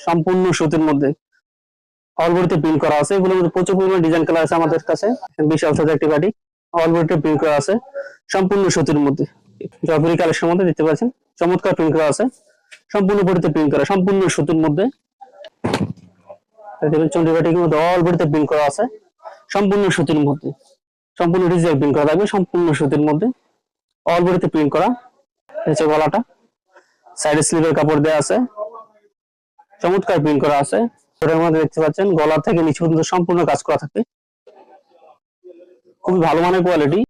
সম্পূর্ণ সুতির মধ্যে অল বডিতে প্রিন্ট করা আছে। এগুলোর মধ্যে প্রচুর পরিমাণে ডিজাইন কালার আছে আমাদের কাছে। বিশাল সাইজের একটি বাটি অল বডিতে প্রিন্ট করা আছে সম্পূর্ণ সুতির মধ্যে। জয়পুরি কালেকশনের মধ্যে দেখতে পাচ্ছেন চমৎকার প্রিন্ট করা আছে, সম্পূর্ণ বডিতে প্রিন্ট করা, সম্পূর্ণ সুতির মধ্যে। দেখবেন চন্ডি বাটিকের মধ্যে অল বডিতে প্রিন্ট করা আছে সম্পূর্ণ সুতির মধ্যে, সম্পূর্ণ ডিজিটাল প্রিন্ট করা থাকবে সম্পূর্ণ সুতির মধ্যে, অল বডিতে প্রিন্ট করা। নিচে গলাটা, সাইডে স্লিভের কাপড় দেওয়া আছে, চমৎকার প্রিন্ট করা আছে। এটার মধ্যে দেখতে পাচ্ছেন গলা থেকে নিচে পর্যন্ত সম্পূর্ণ কাজ করা থাকবে, খুবই ভালো মানের কোয়ালিটি।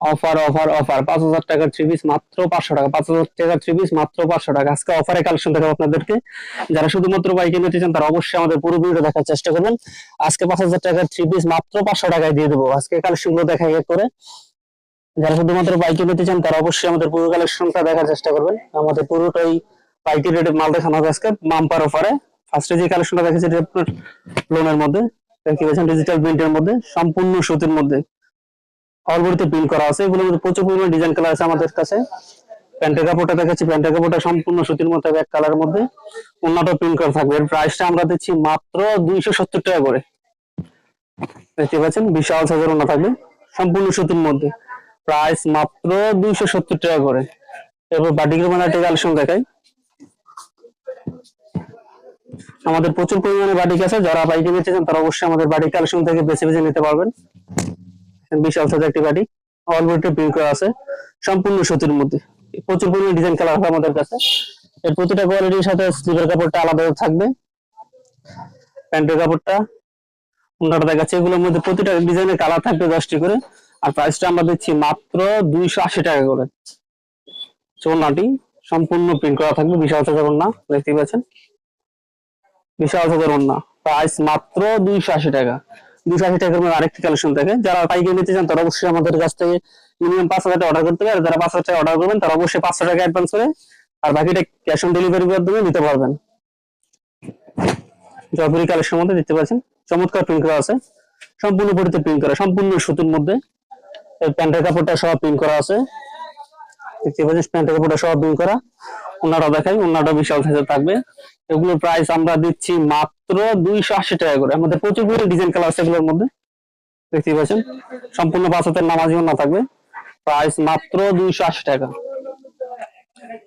অফার অফার অফার 5,000 টাকার থ্রি পিস মাত্র 500 টাকা, 5,000 টাকার থ্রি পিস মাত্র 500 টাকা। আজকে অফারে কালেকশন দেখাবো আপনাদেরকে। যারা শুধুমাত্র বাইকে নিতে চান তারা অবশ্যই আমাদের পুরো ভিডিও দেখার চেষ্টা করবেন। আজকে 5,000 টাকার থ্রি পিস মাত্র 500 টাকায় দিয়ে দেবো। আজকে কালেকশন গুলো দেখা করে যারা শুধুমাত্র বাইকে নিতে চান তারা অবশ্যই আমাদের পুরো কালেকশনটা দেখার চেষ্টা করবেন। আমাদের পুরোটাই বাইকের রেটে মাল দেখানো হবে আজকে বাম্পার অফারে। ফার্স্টে যে কালেকশনটা দেখেছি এটা আপনার লোনের মধ্যে, দেখতে পাচ্ছেন ডিজিটাল প্রিন্টের মধ্যে, সম্পূর্ণ সুতির মধ্যে অল বডিতে প্রিন্ট করা আছে। এগুলোর মধ্যে প্রচুর পরিমাণে ডিজাইন কালার আছে আমাদের কাছে। প্যান্টের কাপড়টা দেখাচ্ছি, প্যান্টের কাপড়টা সম্পূর্ণ সুতির মধ্যে এক কালারের মধ্যে, ওন্নাটা প্রিন্ট করা থাকবে। এর প্রাইসটা আমরা দিচ্ছি মাত্র 270 টাকা করে। দেখতে পাচ্ছেন বিশাল সাইজের ওন্না থাকবে সম্পূর্ণ সুতির মধ্যে, প্রাইস মাত্র 270 টাকা করে। এরপর বাটিকের মানে একটা কালেকশন দেখাই। আমাদের প্রচুর পরিমাণে বাটিক আছে, যারা বাইকে নিতে চান তারা অবশ্যই আমাদের বাটিক কালেকশন থেকে বেছে বেছে নিতে পারবেন। বিশাল সাইজের একটি বাটিক অল বডিতে প্রিন্ট করা আছে সম্পূর্ণ সুতির মধ্যে, প্রচুর পরিমাণে ডিজাইন কালার আছে আমাদের কাছে। এর প্রতিটা কোয়ালিটির সাথে স্লিভের কাপড়টা আলাদা থাকবে, প্যান্টের কাপড়টা, ওন্নাটা দেখাচ্ছে। এগুলোর মধ্যে প্রতিটা ডিজাইনের কালার থাকবে 10টি করে। আর প্রাইসটা আমরা দিচ্ছি মাত্র 280 টাকা করে। ওন্নাটি সম্পূর্ণ প্রিন্ট করা থাকবে, বিশাল সাইজের ওন্না দেখতে পাচ্ছেন, বিশাল সাইজের ওন্না, প্রাইস মাত্র 280 টাকা। 280 টাকার মধ্যে আরেকটি কালেকশন থাকে। যারা পাইকারি নিতে চান তারা অবশ্যই আমাদের কাছ থেকে মিনিমাম 5,000 টাকা অর্ডার করতে হবে। আর যারা 5,000 টাকা অর্ডার করবেন তারা অবশ্যই 500 টাকা অ্যাডভান্স করে আর বাকিটা ক্যাশ অন ডেলিভারির মাধ্যমে নিতে পারবেন। জয়পুরি কালেকশনের মধ্যে দেখতে পাচ্ছেন চমৎকার প্রিন্ট করা আছে, সম্পূর্ণ বডিতে প্রিন্ট করা, সম্পূর্ণ সুতির মধ্যে। এই প্যান্টের কাপড়টা সব প্রিন্ট করা আছে, দেখতে পাচ্ছেন প্যান্টের কাপড়টা সব প্রিন্ট করা। ওন্নাটা দেখাই, ওন্নাটা বিশাল সাইজের থাকবে। এগুলোর প্রাইস আমরা দিচ্ছি মাত্র 280 টাকা করে। আমাদের প্রচুর পরিমাণে ডিজাইন কালার আছে এগুলোর মধ্যে, দেখতে পাচ্ছেন সম্পূর্ণ 5 হাতের নামাজি ওন্না থাকবে, প্রাইস মাত্র 280 টাকা।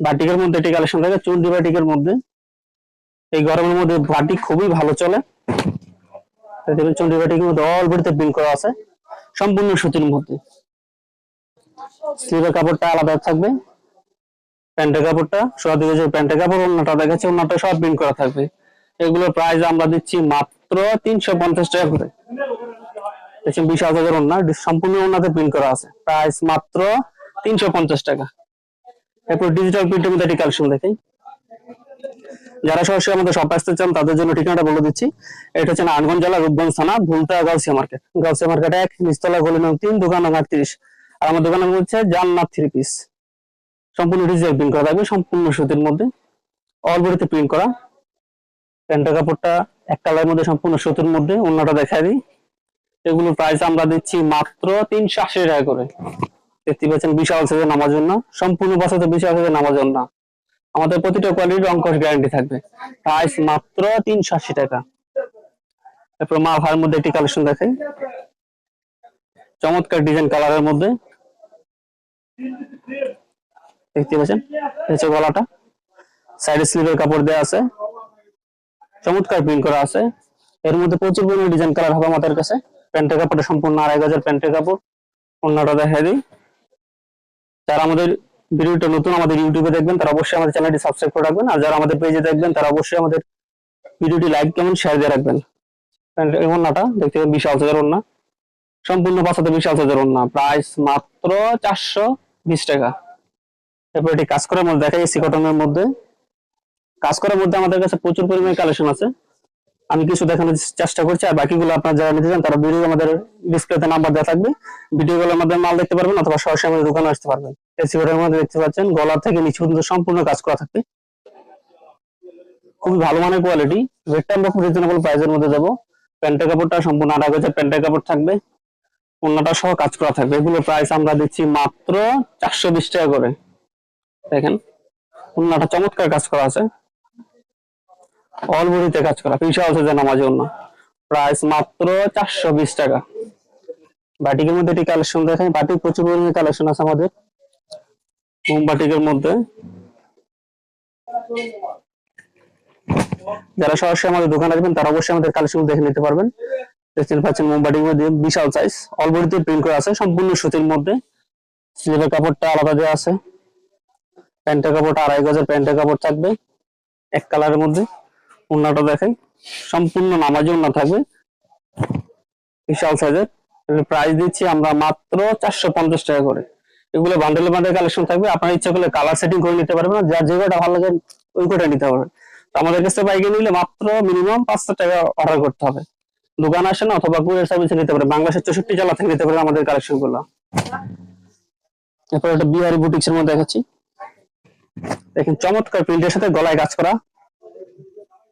বাটিকের মধ্যে এটি কালেকশন থাকে, চুন্ডি বাটিকের মধ্যে। এই গরমের মধ্যে বাটিক খুবই ভালো চলে। দেখবেন চুন্ডি বাটিকের মধ্যে অল বডিতে প্রিন্ট করা আছে সম্পূর্ণ সুতির মধ্যে। স্লিভের কাপড়টা আলাদা থাকবে, প্যান্টের কাপড়টা সব দিকে যে প্যান্টের কাপড়, ওন্নাটা দেখাচ্ছে, ওন্নাটা সব প্রিন্ট করা থাকবে। এগুলোর প্রাইস আমরা দিচ্ছি মাত্র 350 টাকা করে। দেখছেন বিশাল সাইজের ওন্না, সম্পূর্ণ ওন্নাতে প্রিন্ট করা আছে, প্রাইস মাত্র 350 টাকা। এরপর ডিজিটাল প্রিন্টের মধ্যে একটি কালেকশন দেখাই। যারা সরাসরি আমাদের শপ আসতে চান তাদের জন্য ঠিকানাটা বলে দিচ্ছি। এটা হচ্ছে নারায়ণগঞ্জ জেলা রূপগঞ্জ থানা ভুলতা গাউসিয়া মার্কেট। গাউসিয়া মার্কেট 1 নিচতলা গলি নং 3 দোকান নং 38। আর আমার দোকানের নাম হচ্ছে জান্নাত থ্রি পিস। সম্পূর্ণ ডিজিটাল প্রিন্ট করা থাকবে সম্পূর্ণ সুতির মধ্যে, অল বডিতে প্রিন্ট করা। প্যান্টের কাপড়টা এক কালারের মধ্যে সম্পূর্ণ সুতির মধ্যে, ওন্নাটা দেখাই দিই। এগুলোর প্রাইস আমরা দিচ্ছি মাত্র 380 টাকা করে। দেখতে পাচ্ছেন বিশাল সাইজের নামার জন্য, সম্পূর্ণ বছর বিশাল সাইজের নামার জন্য। আমাদের প্রতিটা কোয়ালিটির রংকশ গ্যারান্টি থাকবে, প্রাইস মাত্র 380 টাকা। তারপর মা ভাইয়ের মধ্যে একটি কালেকশন দেখাই, চমৎকার ডিজাইন কালারের মধ্যে, দেখতে পাচ্ছেন নিচে গলাটা, সাইডে স্লিভের কাপড় দেওয়া আছে, চমৎকার প্রিন্ট করা আছে। এর মধ্যে প্রচুর পরিমাণে ডিজাইন কালার হবে আমাদের কাছে। প্যান্টের কাপড়টা সম্পূর্ণ 2.5 গজের প্যান্টের কাপড়, ওন্নাটা দেখাই দিই। যারা আমাদের ভিডিওটা নতুন আমাদের ইউটিউবে দেখবেন তারা অবশ্যই আমাদের চ্যানেলটি সাবস্ক্রাইব করে রাখবেন। আর যারা আমাদের পেজে দেখবেন তারা অবশ্যই আমাদের ভিডিওটি লাইক কমেন্ট শেয়ার দিয়ে রাখবেন। ওন্নাটা দেখতে পাবেন বিশাল সাইজের ওন্না, সম্পূর্ণ 5 হাতে বিশাল সাইজের ওন্না, প্রাইস মাত্র 420 টাকা। এরপর এটি কাজ করার মধ্যে দেখাই, এসি কটনের মধ্যে। কাজ করার মধ্যে আমাদের কাছে প্রচুর পরিমাণে কালেকশন আছে, আমি কিছু দেখানোর চেষ্টা করছি। আর বাকিগুলো আপনারা যারা নিতে চান তারা ভিডিও আমাদের ডিসপ্লেতে নাম্বার দেওয়া থাকবে, ভিডিওগুলোর মধ্যে মাল দেখতে পারবেন অথবা সরাসরি আমাদের দোকানে আসতে পারবেন। এসি কটনের মধ্যে দেখতে পাচ্ছেন গলা থেকে নিচে পর্যন্ত সম্পূর্ণ কাজ করা থাকবে, খুবই ভালো মানের কোয়ালিটি। রেটটা আমরা খুব রিজনেবল প্রাইসের মধ্যে দেবো। প্যান্টের কাপড়টা সম্পূর্ণ 2.5 গজের প্যান্টের কাপড় থাকবে, ওন্নাটা সহ কাজ করা থাকবে। এগুলোর প্রাইস আমরা দিচ্ছি মাত্র 420 টাকা করে। দেখেন ওন্নাটা চমৎকার কাজ করা আছে, অল বডিতে কাজ করা বিশাল সাইজের নামাজি ওড়না, প্রাইস মাত্র 420 টাকা। বাটিকের মধ্যে এটি কালেকশন দেখাই, বাটিক প্রচুর পরিমাণে কালেকশন আছে আমাদের মোম বাটিকের মধ্যে। যারা সরাসরি আমাদের দোকানে আসবেন তারা অবশ্যই আমাদের কালেকশন দেখে নিতে পারবেন। দেখতে পাচ্ছেন মোম বাটিকের মধ্যে বিশাল সাইজ, অল বডিতে প্রিন্ট করা আছে সম্পূর্ণ সুতির মধ্যে। স্লিভের কাপড়টা আলাদা দেওয়া আছে, প্যান্টের কাপড়টা 2.5 গজের প্যান্টের কাপড় থাকবে এক কালারের মধ্যে। ওড়নাটা দেখাই, সম্পূর্ণ নামাজি ওড়না থাকবে বিশাল সাইজের। প্রাইস দিচ্ছি আমরা মাত্র 450 টাকা করে। এগুলো বান্ডেলে বান্ডেল কালেকশন থাকবে, আপনার ইচ্ছা করলে কালার সেটিং করে নিতে পারবেন, যার যে কটা ভালো লাগে ওই কটা নিতে পারবেন। তো আমাদের কাছে বাইকে নিলে মাত্র মিনিমাম 500 টাকা অর্ডার করতে হবে। দোকানে আসেন অথবা কুরিয়ার সার্ভিসে নিতে পারবেন, বাংলাদেশের 64 জেলা থেকে নিতে পারবেন আমাদের কালেকশন গুলো। এরপর একটা বিহারি বুটিক্স এর মধ্যে দেখাচ্ছি, দেখেন চমৎকার প্রিন্টের সাথে গলায় কাজ করা,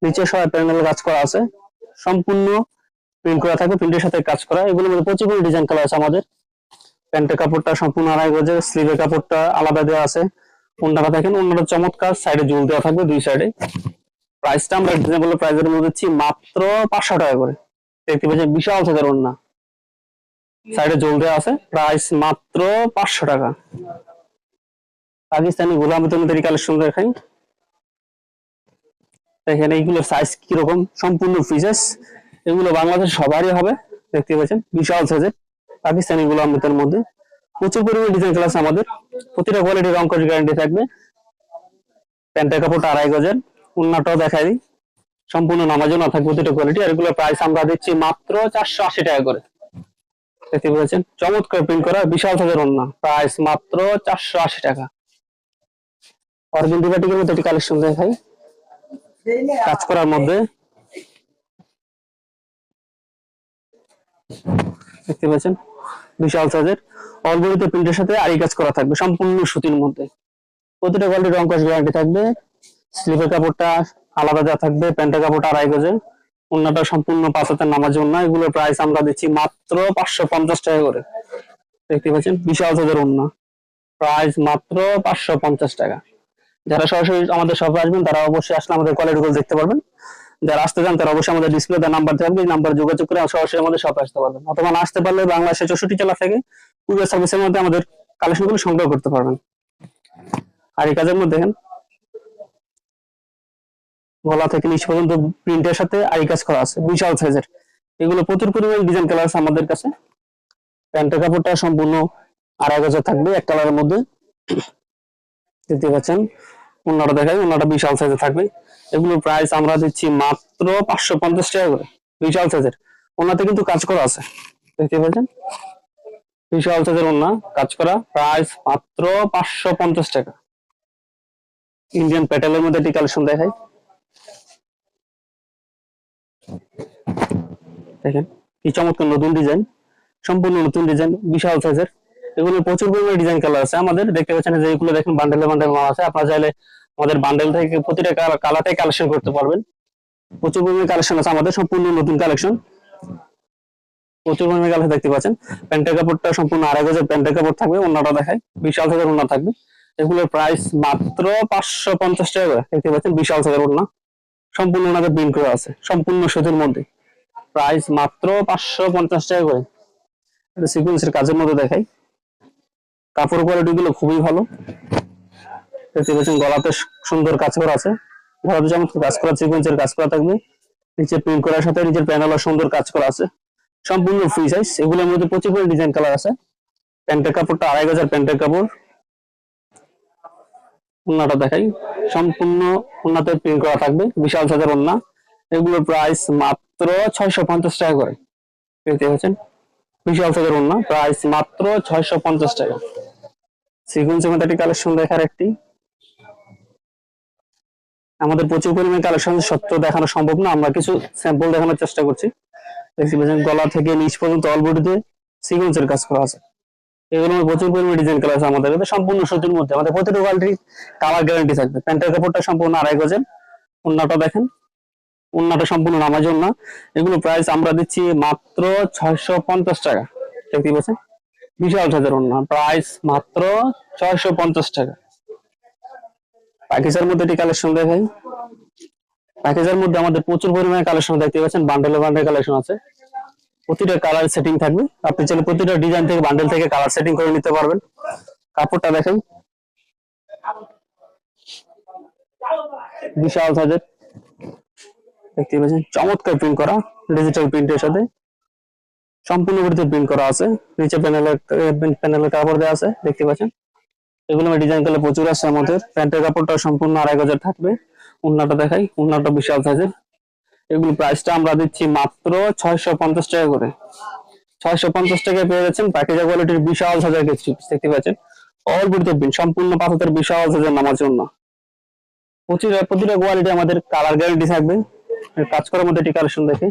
নিচে সবাই প্যানেল কাজ করা আছে, সম্পূর্ণ প্রিন্ট করা থাকবে, প্রিন্টের সাথে কাজ করা। এগুলোর মধ্যে প্রচুর ডিজাইন কালার আছে আমাদের। প্যান্টের কাপড়টা সম্পূর্ণ 2.5 গজের, স্লিভের কাপড়টা আলাদা দেওয়া আছে। ওড়নাটা দেখেন, ওড়নাটা চমৎকার, সাইডে ঝুল দেওয়া থাকবে দুই সাইডে। প্রাইসটা আমরা রিজনেবল প্রাইসের মধ্যে দিচ্ছি মাত্র 500 টাকা করে। দেখতে পাচ্ছেন বিশাল সাইজের ওড়না, সাইডে ঝুল দেওয়া আছে, প্রাইস মাত্র 500 টাকা। পাকিস্তানি গোলামিদের মধ্যে কালেকশন দেখাই, দেখেন এইগুলোর সাইজ কিরকম, সম্পূর্ণ ফ্রিজেস। এগুলো বাংলাদেশ সবারই হবে, দেখতে পাচ্ছেন বিশাল সাইজের পাকিস্তানি গোলামিদের মধ্যে প্রচুর পরিমাণে ডিজাইন ক্লাস আমাদের। প্রতিটা কোয়ালিটির রং কস গ্যারান্টি থাকবে। প্যান্টের কাপড়টা 2.5 গজের, ওড়নাটাও দেখাই দিই, সম্পূর্ণ নামাজ না থাকবে প্রতিটা কোয়ালিটি। আর এগুলোর প্রাইস আমরা দিচ্ছি মাত্র 480 টাকা করে। দেখতে পাচ্ছেন চমৎকার প্রিন্ট করা বিশাল সাইজের ওড়না, প্রাইস মাত্র 480 টাকা। অর্গেন্ডি বাটিকের মধ্যে একটি কালেকশন দেখাই, কাজ করার মধ্যে দেখতে পাচ্ছেন বিশাল সাইজের, অল বডিতে প্রিন্টের সাথে আরি কাজ করা থাকবে সম্পূর্ণ সুতির মধ্যে। প্রতিটা কোয়ালিটির রং কস গ্যারান্টি থাকবে। স্লিভের কাপড়টা আলাদা দেওয়া থাকবে, প্যান্টের কাপড়টা 2.5 গজের, ওড়নাটা সম্পূর্ণ 5 হাতের নামাজি ওড়না। এগুলোর প্রাইস আমরা দিচ্ছি মাত্র 550 টাকা করে। দেখতে পাচ্ছেন বিশাল সাইজের ওড়না, প্রাইস মাত্র 550 টাকা। যারা সরাসরি আমাদের শপে আসবেন তারা অবশ্যই আসলে আমাদের কোয়ালিটিগুলো দেখতে পারবেন। যারা আসতে চান তারা অবশ্যই আমাদের ডিসপ্লেতে নাম্বার থাকবে, এই নাম্বারে যোগাযোগ করে সরাসরি আমাদের শপে আসতে পারবেন, অথবা না আসতে পারলে বাংলাদেশের 64 জেলা থেকে কুরিয়ার সার্ভিসের মধ্যে আমাদের কালেকশনগুলো সংগ্রহ করতে পারবেন। আর এই কাজের মধ্যে দেখেন গলা থেকে নিচ পর্যন্ত প্রিন্টের সাথে আরি কাজ করা আছে বিশাল সাইজের। এগুলো প্রচুর পরিমাণে ডিজাইন কালার আছে আমাদের কাছে। প্যান্টের কাপড়টা সম্পূর্ণ 2.5 গজের থাকবে এক কালারের মধ্যে, দেখতে পাচ্ছেন। ওড়নাটা দেখাই, ওড়নাটা বিশাল সাইজে থাকবে। এগুলোর প্রাইস আমরা দিচ্ছি মাত্র 550 টাকা করে, বিশাল সাইজের। ওড়নাতে কিন্তু কাজ করা আছে, দেখতে পাচ্ছেন বিশাল সাইজের ওড়না কাজ করা, প্রাইস মাত্র 550 টাকা। ইন্ডিয়ান প্যাটেলের মধ্যে একটি কালেকশন দেখাই, দেখেন কি চমৎকার নতুন ডিজাইন, সম্পূর্ণ নতুন ডিজাইন বিশাল সাইজের। এগুলো প্রচুর পরিমাণে ডিজাইন কালার আছে আমাদের। দেখতে পাচ্ছেন যে এগুলো দেখেন বান্ডেলে বান্ডেল মাল আছে, আপনারা চাইলে আমাদের বান্ডেল থেকে প্রতিটা কালারটাই কালেকশন করতে পারবেন। প্রচুর পরিমাণে কালেকশন আছে আমাদের, সম্পূর্ণ নতুন কালেকশন, প্রচুর পরিমাণে কালেকশন দেখতে পাচ্ছেন। প্যান্টের কাপড়টা সম্পূর্ণ 2.5 গজের প্যান্টের কাপড় থাকবে, ওড়নাটা দেখায় বিশাল সাইজের ওড়না থাকবে। এগুলোর প্রাইস মাত্র 550 টাকা করে। দেখতে পাচ্ছেন বিশাল সাইজের ওড়না, সম্পূর্ণ ওনাদের প্রিন্ট করা আছে সম্পূর্ণ সুতির মধ্যে, প্রাইস মাত্র 550 টাকা করে। এটা সিকোয়েন্সের কাজের মধ্যে দেখাই, কাপড় কোয়ালিটি গুলো খুবই ভালো। দেখতে পাচ্ছেন গলাতে সুন্দর কাজ করা আছে, গলাতে যেমন কাজ করা সিকোয়েন্সের কাজ করা থাকবে, নিচে প্রিন্ট করার সাথে নিচের প্যানেলও সুন্দর কাজ করা আছে, সম্পূর্ণ ফ্রি সাইজ। এগুলোর মধ্যে প্রচুর পরিমাণে ডিজাইন কালার আছে। প্যান্টের কাপড়টা 2.5 গজের প্যান্টের কাপড়, ওড়নাটা দেখাই, সম্পূর্ণ ওড়নাতে প্রিন্ট করা থাকবে বিশাল সাইজের ওড়না। এগুলোর প্রাইস মাত্র 650 টাকা করে। দেখতে পাচ্ছেন বিশাল সাইজের ওড়না, প্রাইস মাত্র 650 টাকা। সিকোয়েন্সের মধ্যে একটি কালেকশন দেখার একটি, আমাদের প্রচুর পরিমাণে কালেকশন সত্য দেখানো সম্ভব না, আমরা কিছু স্যাম্পল দেখানোর চেষ্টা করছি। দেখতে পাচ্ছেন গলা থেকে নিচ পর্যন্ত অল বডিতে সিকোয়েন্সের কাজ করা আছে। এগুলো প্রচুর পরিমাণে ডিজাইন কালার আছে আমাদের, এটা সম্পূর্ণ সুতির মধ্যে। আমাদের প্রতিটা কোয়ালিটির কালার গ্যারান্টি থাকবে। প্যান্টের কাপড়টা সম্পূর্ণ 2.5 গজের, ওড়নাটা দেখেন, ওড়নাটা সম্পূর্ণ নামাজি ওড়না। এগুলো প্রাইস আমরা দিচ্ছি মাত্র 650 টাকা। দেখতে পাচ্ছেন বিশাল সাইজের ওড়না, প্রাইস মাত্র 650 টাকা। পাকিস্তানের মধ্যে এটি কালেকশন দেখাই, প্যাকেজের মধ্যে আমাদের প্রচুর পরিমাণে কালেকশন দেখতে পাচ্ছেন, বান্ডেলে বান্ডেল কালেকশন আছে। প্রতিটা কালার সেটিং থাকবে, আপনি চাইলে প্রতিটা ডিজাইন থেকে বান্ডেল থেকে কালার সেটিং করে নিতে পারবেন। কাপড়টা দেখেন, বিশাল সাইজের দেখতে পাচ্ছেন, চমৎকার প্রিন্ট করা, ডিজিটাল প্রিন্টের সাথে সম্পূর্ণ বডিতে প্রিন্ট করা আছে। নিচে প্যানেলের কাপড় দেওয়া আছে দেখতে পাচ্ছেন। এগুলো ডিজাইন করলে প্রচুর আছে আমাদের। প্যান্টের কাপড়টা সম্পূর্ণ 2,500 থাকবে। উন্নাটা দেখাই, উন্নাটা বিশাল সাইজের। এগুলো প্রাইসটা আমরা দিচ্ছি মাত্র 650 টাকা করে। 650 টাকায় পেয়ে যাচ্ছেন প্যাকেজ কোয়ালিটির বিশাল সাইজের কিছু দেখতে পাচ্ছেন। অল বডিতে প্রিন্ট, সম্পূর্ণ পাথরের বিশাল সাইজের নামার জন্য। প্রতিটা কোয়ালিটি আমাদের কালার গ্যারান্টি থাকবে। কাজ করার মধ্যে এটি কালেকশন দেখে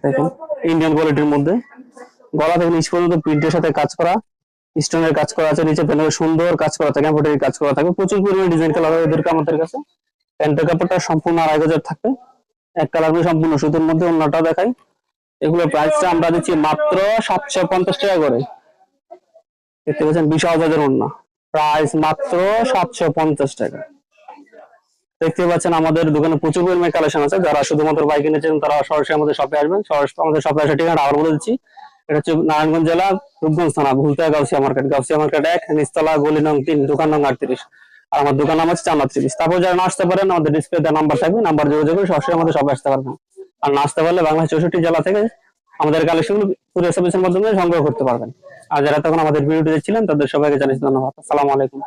দেখুন, ইন্ডিয়ান কোয়ালিটির মধ্যে গলা থেকে নিচ পর্যন্ত প্রিন্টের সাথে কাজ করা, স্টোনের কাজ করা আছে। নিচে প্যানেলে সুন্দর কাজ করা থাকে, এমব্রয়ডারি কাজ করা থাকবে। প্রচুর পরিমাণে ডিজাইন কালার এদেরকে আমাদের কাছে। প্যান্টের কাপড়টা সম্পূর্ণ 2,500 থাকবে, এক কালার সম্পূর্ণ সুতোর মধ্যে। অন্যটা দেখাই, এগুলোর প্রাইসটা আমরা দিচ্ছি মাত্র 750 টাকা করে। দেখতে পাচ্ছেন বিশাল সাইজের ওড়না, প্রাইস মাত্র 750 টাকা। দেখতে পাচ্ছেন আমাদের দোকানে প্রচুর পরিমাণে কালেকশন আছে। যারা শুধুমাত্র বাইক কিনেছেন তারা সরাসরি আমাদের শপে আসবেন। সরাসরি আমাদের শপে আসার ঠিকানা আবার বলে দিচ্ছি, এটা হচ্ছে নারায়ণগঞ্জ জেলা রূপগঞ্জ থানা, ভুলতা গাউসিয়া মার্কেট। গাউসিয়া মার্কেট 1, নিচতলা, গলি নং 3, দোকান নং 38। আর আমার দোকান নাম হচ্ছে চান্না 30। তারপর যারা না আসতে পারেন, আমাদের ডিসপ্লে দেওয়া নাম্বার থাকবে, নাম্বার যোগাযোগ করে সরাসরি আমাদের শপে আসতে পারবেন। আর না আসতে পারলে বাংলাদেশ 64 জেলা থেকে আমাদের কালেকশন কুরিয়ার সার্ভিসের মাধ্যমে সংগ্রহ করতে পারবেন। আর যারা তখন আমাদের ভিডিওটি দেখছিলেন তাদের সবাইকে জানাচ্ছি ধন্যবাদ। আসসালামু আলাইকুম।